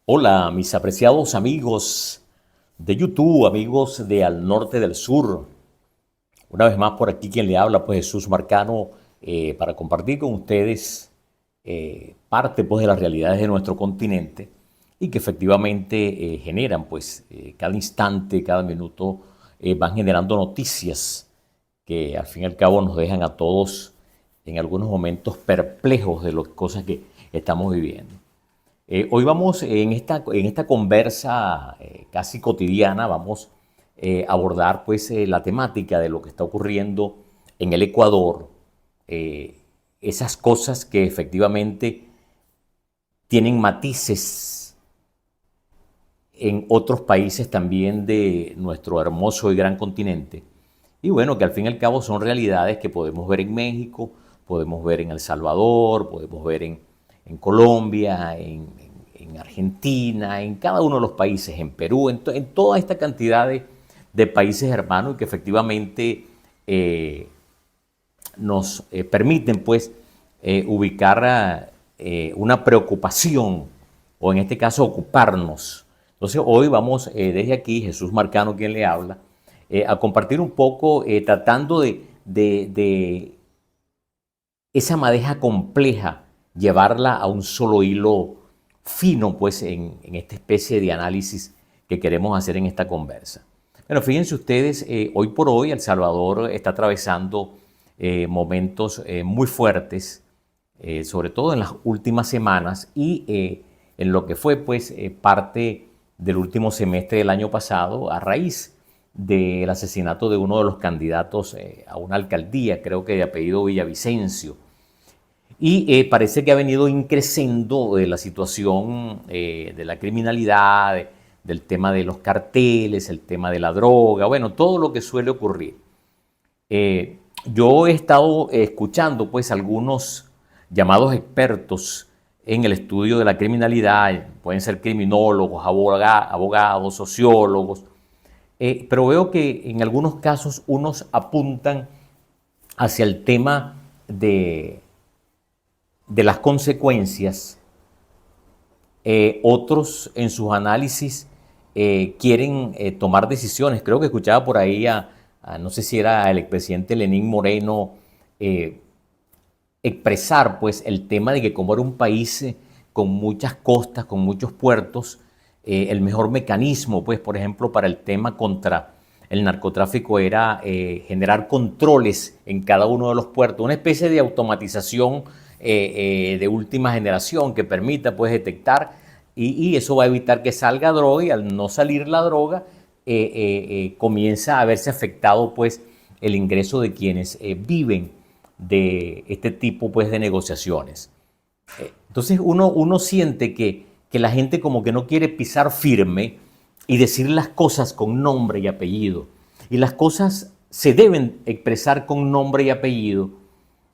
Hola, mis apreciados amigos de YouTube, amigos de Al Norte del Sur. Una vez más por aquí quien le habla, pues Jesús Marcano, para compartir con ustedes parte pues de las realidades de nuestro continente y que efectivamente generan pues cada instante, cada minuto van generando noticias que al fin y al cabo nos dejan a todos en algunos momentos perplejos de las cosas que estamos viviendo. Hoy vamos en esta conversa casi cotidiana, vamos a abordar pues la temática de lo que está ocurriendo en el Ecuador, eh, esas cosas que efectivamente tienen matices en otros países también de nuestro hermoso y gran continente. Y bueno, que al fin y al cabo son realidades que podemos ver en México, podemos ver en El Salvador, podemos ver en Colombia, en Argentina, en cada uno de los países, en Perú, en toda esta cantidad de países hermanos y que efectivamente eh, nos permiten pues ubicar una preocupación o en este caso ocuparnos. Entonces hoy vamos desde aquí, Jesús Marcano quien le habla, a compartir un poco tratando de esa madeja compleja, llevarla a un solo hilo fino pues en esta especie de análisis que queremos hacer en esta conversa. Bueno, fíjense ustedes, hoy por hoy El Salvador está atravesando momentos muy fuertes, sobre todo en las últimas semanas y en lo que fue pues parte del último semestre del año pasado a raíz del asesinato de uno de los candidatos a una alcaldía, creo que de apellido Villavicencio. Y parece que ha venido increciendo la situación de la criminalidad, del tema de los carteles, el tema de la droga, bueno, todo lo que suele ocurrir. Eh, yo he estado escuchando pues algunos llamados expertos en el estudio de la criminalidad, pueden ser criminólogos, abogados, sociólogos, pero veo que en algunos casos unos apuntan hacia el tema de las consecuencias, otros en sus análisis quieren tomar decisiones. Creo que escuchaba por ahí no sé si era el expresidente Lenín Moreno, eh, expresar pues el tema de que como era un país con muchas costas, con muchos puertos, el mejor mecanismo pues por ejemplo para el tema contra el narcotráfico era generar controles en cada uno de los puertos, una especie de automatización de última generación que permita pues detectar y eso va a evitar que salga droga y al no salir la droga comienza a verse afectado pues el ingreso de quienes viven de este tipo pues de negociaciones. Entonces uno siente que la gente como que no quiere pisar firme y decir las cosas con nombre y apellido. Y las cosas se deben expresar con nombre y apellido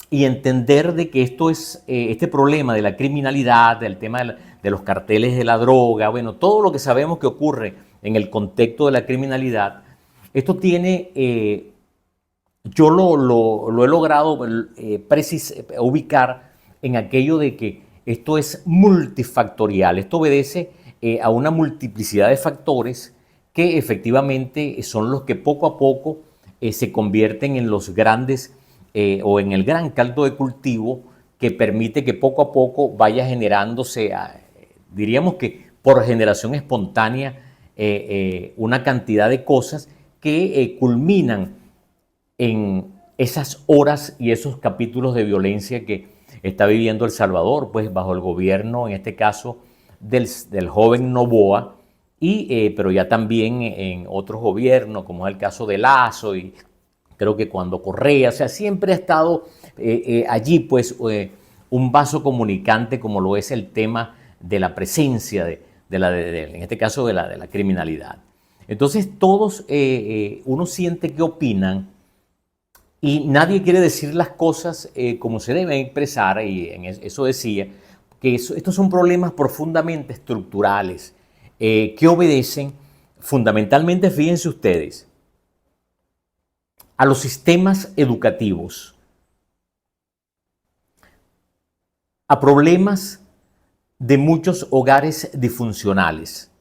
y entender de que esto es este problema de la criminalidad, del tema de los carteles de la droga, bueno, todo lo que sabemos que ocurre en el contexto de la criminalidad, esto tiene yo lo he logrado ubicar en aquello de que esto es multifactorial, esto obedece a una multiplicidad de factores que efectivamente son los que poco a poco se convierten en los grandes o en el gran caldo de cultivo que permite que poco a poco vaya generándose, diríamos que por generación espontánea, una cantidad de cosas que culminan en esas horas y esos capítulos de violencia que está viviendo El Salvador, pues bajo el gobierno, en este caso, del joven Noboa, pero ya también en otros gobiernos, como es el caso de Lazo y creo que cuando Correa, o sea, siempre ha estado allí, pues, un vaso comunicante como lo es el tema de la presencia en este caso, de la criminalidad. Entonces, todos, uno siente que opinan y nadie quiere decir las cosas como se deben expresar, y en eso decía, que estos son problemas profundamente estructurales que obedecen fundamentalmente, fíjense ustedes, a los sistemas educativos, a problemas de muchos hogares disfuncionales.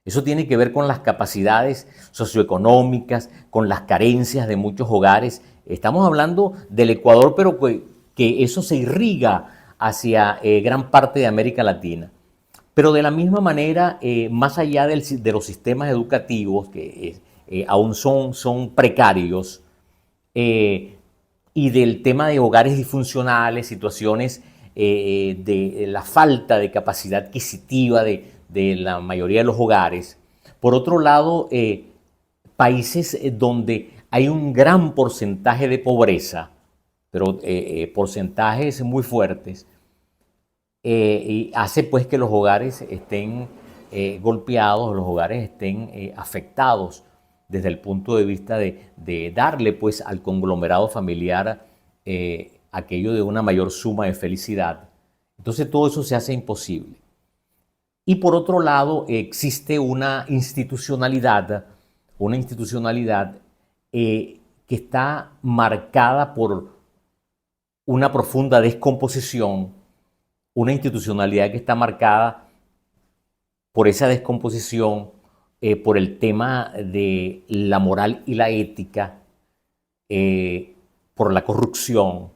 Eso tiene que ver con las capacidades socioeconómicas, con las carencias de muchos hogares. Estamos hablando del Ecuador, pero que eso se irriga hacia gran parte de América Latina. Pero de la misma manera, más allá de los sistemas educativos, que aún son precarios, y del tema de hogares disfuncionales, situaciones de la falta de capacidad adquisitiva de la mayoría de los hogares. Por otro lado, países donde hay un gran porcentaje de pobreza, pero porcentajes muy fuertes, y hace pues que los hogares estén golpeados, los hogares estén afectados desde el punto de vista de darle pues al conglomerado familiar aquello de una mayor suma de felicidad. Entonces todo eso se hace imposible. Y por otro lado existe una institucionalidad que está marcada por una profunda descomposición, una institucionalidad que está marcada por esa descomposición, por el tema de la moral y la ética, por la corrupción.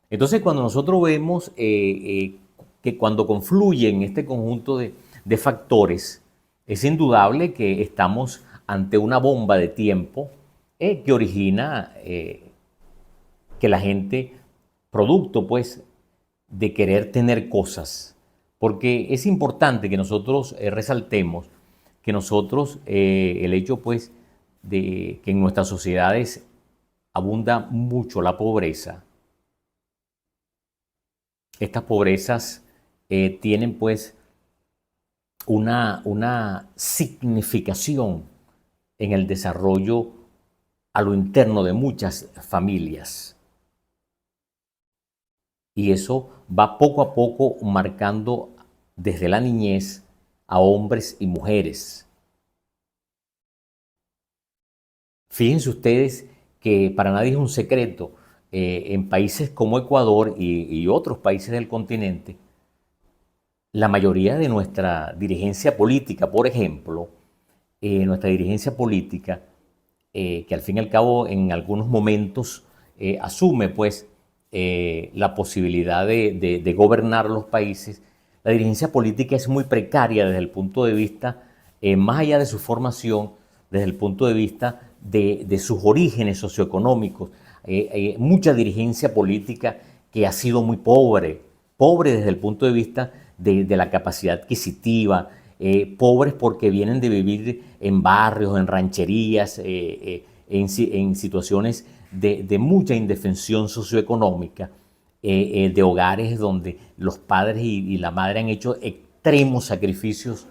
Entonces, cuando nosotros vemos que cuando confluyen este conjunto de factores, es indudable que estamos ante una bomba de tiempo que origina que la gente, producto pues de querer tener cosas, porque es importante que nosotros resaltemos que nosotros, el hecho pues de que en nuestras sociedades abunda mucho la pobreza, estas pobrezas tienen pues una significación en el desarrollo a lo interno de muchas familias. Y eso va poco a poco marcando desde la niñez a hombres y mujeres. Fíjense ustedes que para nadie es un secreto, en países como Ecuador y otros países del continente, la mayoría de nuestra dirigencia política, por ejemplo, nuestra dirigencia política, que al fin y al cabo en algunos momentos asume pues la posibilidad de gobernar los países, la dirigencia política es muy precaria desde el punto de vista, más allá de su formación, desde el punto de vista de sus orígenes socioeconómicos. Mucha dirigencia política que ha sido muy pobre desde el punto de vista de la capacidad adquisitiva, pobres porque vienen de vivir en barrios, en rancherías, en situaciones de mucha indefensión socioeconómica, de hogares donde los padres y la madre han hecho extremos sacrificios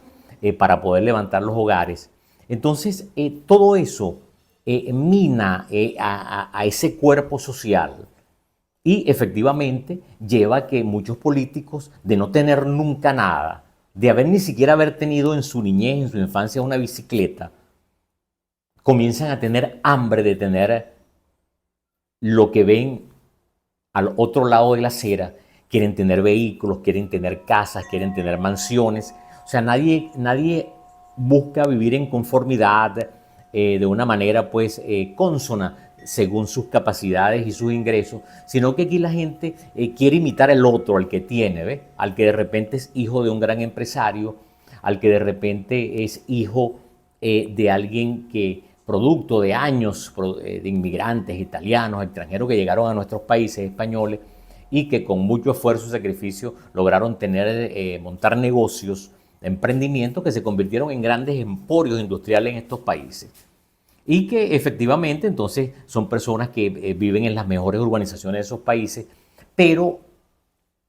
para poder levantar los hogares. Entonces, todo eso mina a ese cuerpo social y efectivamente lleva a que muchos políticos, de no tener nunca nada, de haber ni siquiera haber tenido en su niñez, en su infancia, una bicicleta, comienzan a tener hambre de tener lo que ven al otro lado de la acera. Quieren tener vehículos, quieren tener casas, quieren tener mansiones. O sea, nadie busca vivir en conformidad de una manera pues consona según sus capacidades y sus ingresos, sino que aquí la gente quiere imitar al otro, al que tiene, ¿ve? Al que de repente es hijo de un gran empresario, al que de repente es hijo de alguien que, producto de años de inmigrantes italianos, extranjeros que llegaron a nuestros países españoles y que con mucho esfuerzo y sacrificio lograron montar negocios, emprendimientos que se convirtieron en grandes emporios industriales en estos países. Y que efectivamente entonces son personas que viven en las mejores urbanizaciones de esos países, pero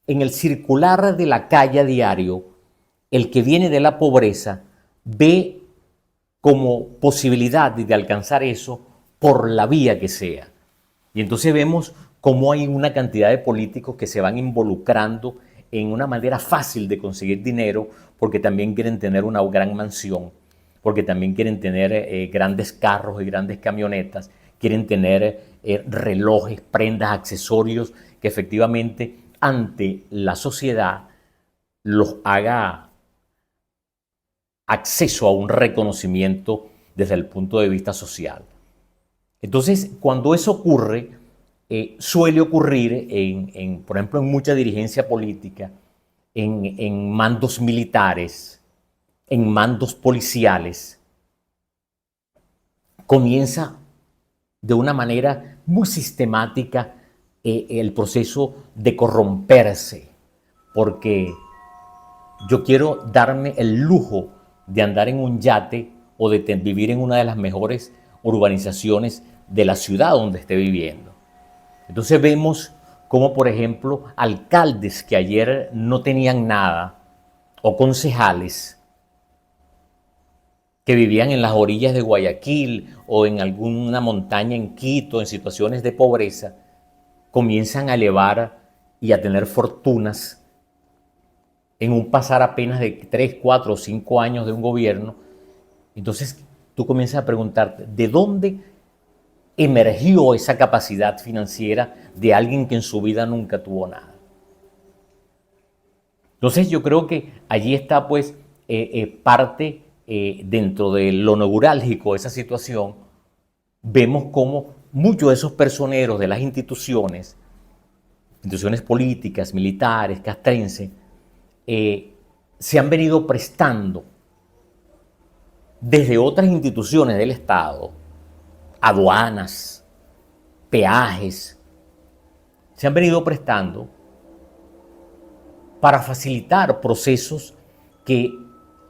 en el circular de la calle a diario, el que viene de la pobreza ve como posibilidad de alcanzar eso por la vía que sea. Y entonces vemos cómo hay una cantidad de políticos que se van involucrando en una manera fácil de conseguir dinero porque también quieren tener una gran mansión, porque también quieren tener grandes carros y grandes camionetas, quieren tener relojes, prendas, accesorios que efectivamente ante la sociedad los haga acceso a un reconocimiento desde el punto de vista social. Entonces, cuando eso ocurre, suele ocurrir, por ejemplo, en mucha dirigencia política, en mandos militares, en mandos policiales, comienza de una manera muy sistemática el proceso de corromperse, porque yo quiero darme el lujo de andar en un yate o de vivir en una de las mejores urbanizaciones de la ciudad donde esté viviendo. Entonces vemos como, por ejemplo, alcaldes que ayer no tenían nada o concejales que vivían en las orillas de Guayaquil o en alguna montaña en Quito, en situaciones de pobreza, comienzan a elevar y a tener fortunas en un pasar apenas de 3, 4 o 5 años de un gobierno. Entonces tú comienzas a preguntarte, ¿de dónde emergió esa capacidad financiera de alguien que en su vida nunca tuvo nada? Entonces yo creo que allí está pues parte dentro de lo neurálgico de esa situación. Vemos cómo muchos de esos personeros de las instituciones políticas, militares, castrenses, se han venido prestando desde otras instituciones del Estado, aduanas, peajes, se han venido prestando para facilitar procesos que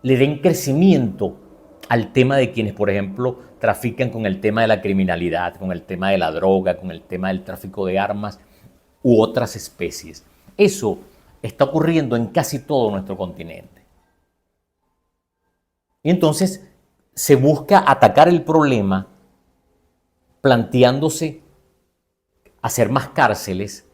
le den crecimiento al tema de quienes, por ejemplo, trafican con el tema de la criminalidad, con el tema de la droga, con el tema del tráfico de armas u otras especies. Eso está ocurriendo en casi todo nuestro continente. Y entonces se busca atacar el problema planteándose hacer más cárceles,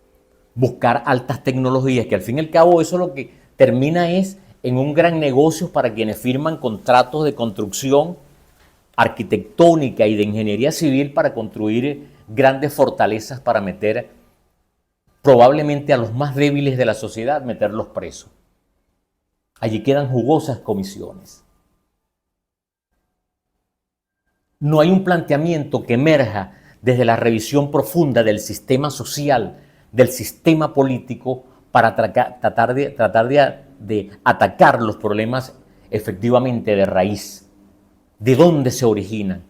buscar altas tecnologías, que al fin y al cabo eso lo que termina es en un gran negocio para quienes firman contratos de construcción arquitectónica y de ingeniería civil para construir grandes fortalezas para meter probablemente a los más débiles de la sociedad, meterlos presos. Allí quedan jugosas comisiones. No hay un planteamiento que emerja desde la revisión profunda del sistema social, del sistema político, para tratar de atacar los problemas efectivamente de raíz. ¿De dónde se originan?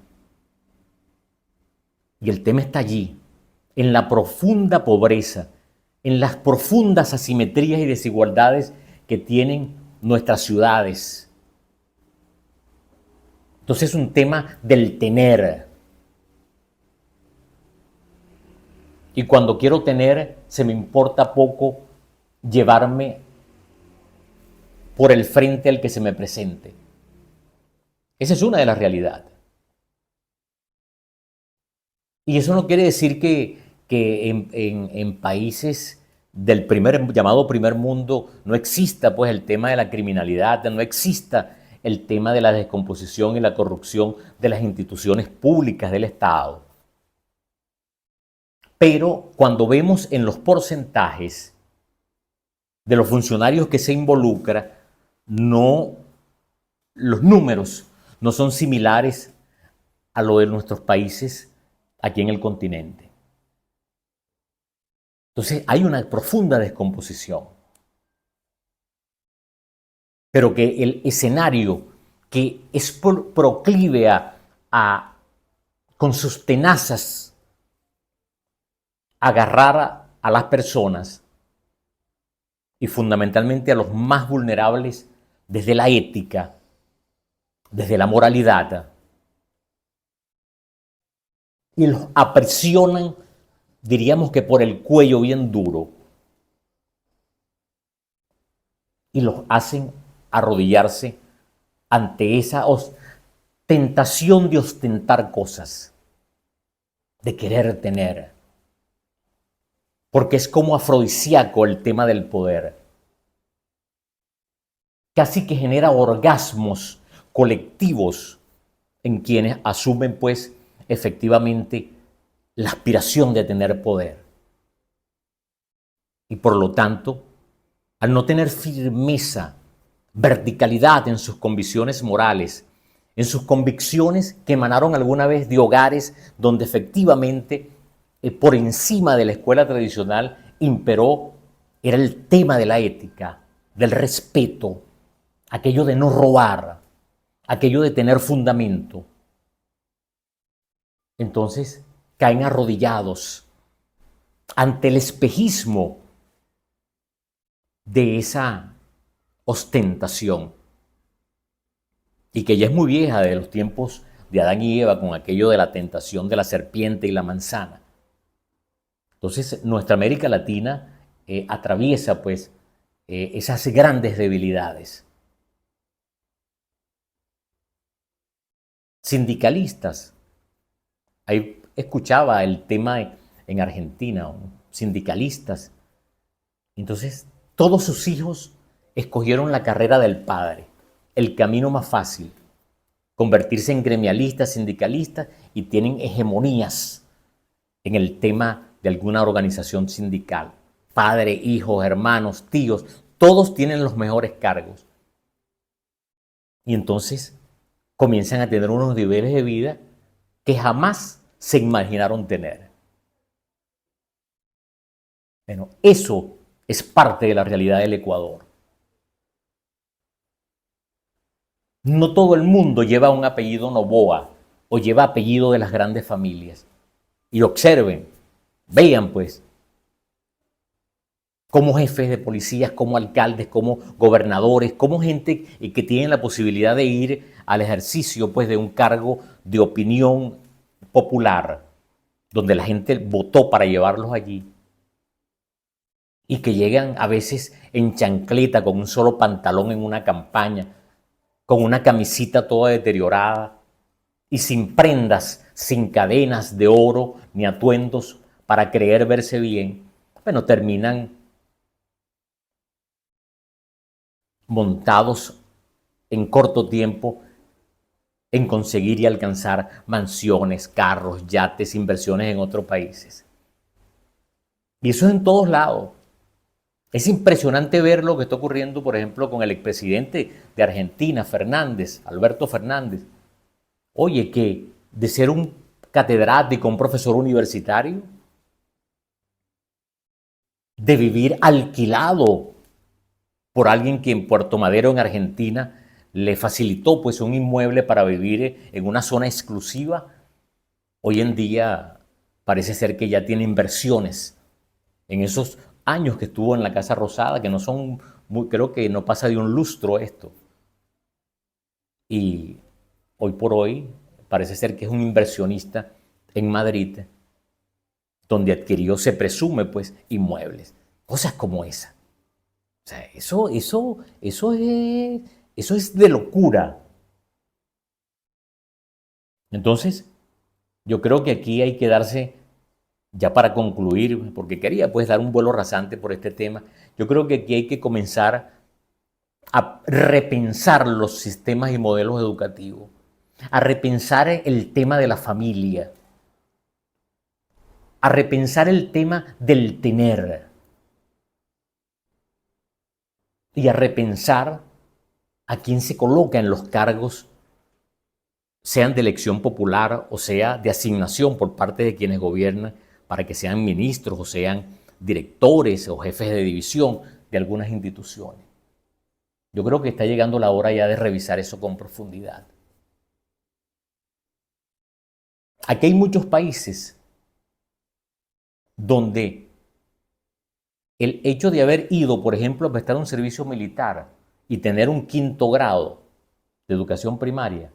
Y el tema está allí, en la profunda pobreza, en las profundas asimetrías y desigualdades que tienen nuestras ciudades. Entonces es un tema del tener. Y cuando quiero tener, se me importa poco llevarme por el frente al que se me presente. Esa es una de las realidades. Y eso no quiere decir que en países del llamado primer mundo no exista pues el tema de la criminalidad, no exista el tema de la descomposición y la corrupción de las instituciones públicas del Estado. Pero cuando vemos en los porcentajes de los funcionarios que se involucran, los números no son similares a lo de nuestros países aquí en el continente. Entonces hay una profunda descomposición. Pero que el escenario que es proclive con sus tenazas agarrar a las personas y fundamentalmente a los más vulnerables desde la ética, desde la moralidad, y los aprisionan, diríamos que por el cuello bien duro, y los hacen arrodillarse ante esa tentación de ostentar cosas, de querer tener. Porque es como afrodisíaco el tema del poder. Casi que genera orgasmos colectivos en quienes asumen pues efectivamente la aspiración de tener poder. Y por lo tanto al no tener firmeza, verticalidad en sus convicciones morales, en sus convicciones que emanaron alguna vez de hogares donde efectivamente por encima de la escuela tradicional imperó, era el tema de la ética, del respeto, aquello de no robar, aquello de tener fundamento. Entonces caen arrodillados ante el espejismo de esa ostentación, y que ya es muy vieja, de los tiempos de Adán y Eva, con aquello de la tentación de la serpiente y la manzana. Entonces nuestra América Latina atraviesa pues esas grandes debilidades. Sindicalistas. Ahí escuchaba el tema en Argentina, sindicalistas. Entonces todos sus hijos escogieron la carrera del padre, el camino más fácil, convertirse en gremialistas, sindicalistas, y tienen hegemonías en el tema de alguna organización sindical. Padre, hijos, hermanos, tíos, todos tienen los mejores cargos. Y entonces comienzan a tener unos niveles de vida que jamás se imaginaron tener. Bueno, eso es parte de la realidad del Ecuador. No todo el mundo lleva un apellido Noboa o lleva apellido de las grandes familias. Y observen, vean pues, como jefes de policías, como alcaldes, como gobernadores, como gente que tiene la posibilidad de ir al ejercicio pues, de un cargo de opinión popular, donde la gente votó para llevarlos allí, y que llegan a veces en chancleta, con un solo pantalón en una campaña, con una camisita toda deteriorada y sin prendas, sin cadenas de oro ni atuendos para creer verse bien. Bueno, terminan montados en corto tiempo en conseguir y alcanzar mansiones, carros, yates, inversiones en otros países. Y eso es en todos lados. Es impresionante ver lo que está ocurriendo, por ejemplo, con el expresidente de Argentina, Fernández, Alberto Fernández. Oye, que de ser un catedrático, un profesor universitario, de vivir alquilado por alguien que en Puerto Madero, en Argentina, le facilitó pues un inmueble para vivir en una zona exclusiva, hoy en día parece ser que ya tiene inversiones en esos años que estuvo en la Casa Rosada, que no son muy, creo que no pasa de un lustro esto. Y hoy por hoy parece ser que es un inversionista en Madrid, donde adquirió, se presume, pues, inmuebles. Cosas como esa. O sea, eso es de locura. Entonces, yo creo que aquí hay que darse, ya para concluir, porque quería pues dar un vuelo rasante por este tema, yo creo que aquí hay que comenzar a repensar los sistemas y modelos educativos, a repensar el tema de la familia, a repensar el tema del tener y a repensar a quién se coloca en los cargos, sean de elección popular o sea de asignación por parte de quienes gobiernan, para que sean ministros o sean directores o jefes de división de algunas instituciones. Yo creo que está llegando la hora ya de revisar eso con profundidad. Aquí hay muchos países donde el hecho de haber ido, por ejemplo, a prestar un servicio militar y tener un 5.º grado de educación primaria,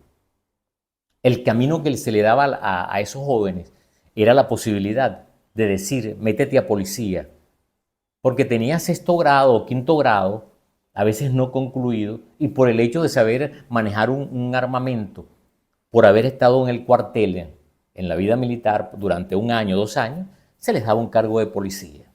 el camino que se le daba a esos jóvenes era la posibilidad de decir, métete a policía, porque tenía 6.º grado o 5.º grado, a veces no concluido, y por el hecho de saber manejar un armamento, por haber estado en el cuartel, en la vida militar durante 1 año, 2 años, se les daba un cargo de policía.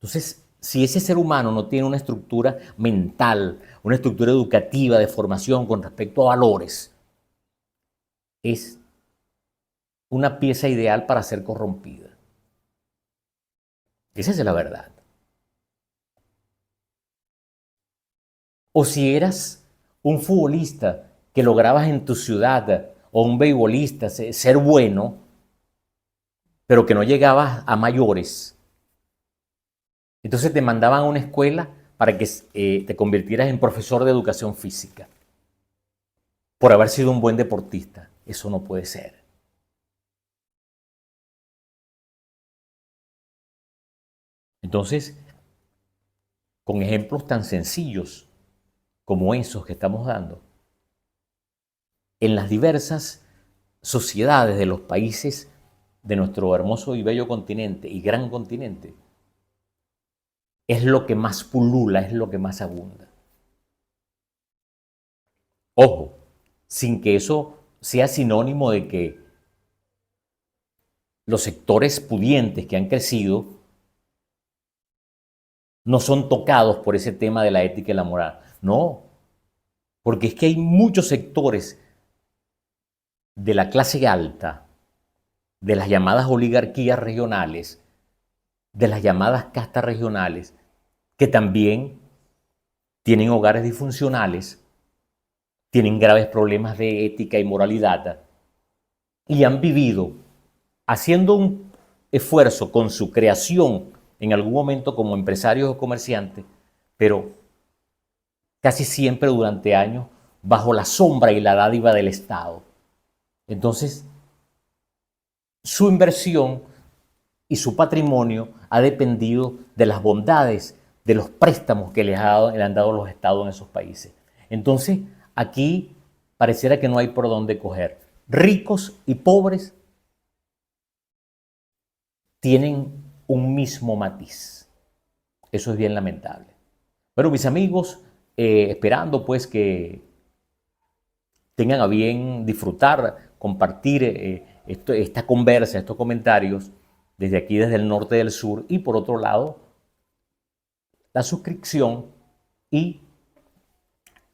Entonces, si ese ser humano no tiene una estructura mental, una estructura educativa de formación con respecto a valores, es una pieza ideal para ser corrompida. Esa es la verdad. o si eras un futbolista que lograbas en tu ciudad o un beisbolista ser bueno, pero que no llegabas a mayores, entonces te mandaban a una escuela para que te convirtieras en profesor de educación física por haber sido un buen deportista. Eso no puede ser. Entonces, con ejemplos tan sencillos como esos que estamos dando, en las diversas sociedades de los países de nuestro hermoso y bello continente y gran continente, es lo que más pulula, es lo que más abunda. Ojo, sin que eso sea sinónimo de que los sectores pudientes que han crecido no son tocados por ese tema de la ética y la moral. No, porque es que hay muchos sectores de la clase alta, de las llamadas oligarquías regionales, de las llamadas castas regionales, que también tienen hogares disfuncionales, tienen graves problemas de ética y moralidad y han vivido haciendo un esfuerzo con su creación en algún momento como empresarios o comerciantes, pero casi siempre durante años bajo la sombra y la dádiva del Estado. Entonces, su inversión y su patrimonio ha dependido de las bondades, de los préstamos que le han dado los estados en esos países. Entonces, aquí pareciera que no hay por dónde coger. Ricos y pobres tienen un mismo matiz. Eso es bien lamentable. Bueno, mis amigos, esperando pues que tengan a bien disfrutar, compartir esta conversa, estos comentarios, desde aquí, desde el norte del sur, y por otro lado, la suscripción y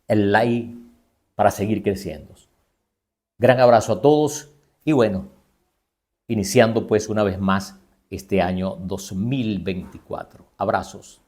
el like para seguir creciendo. Gran abrazo a todos y bueno, iniciando pues una vez más este año 2024. Abrazos.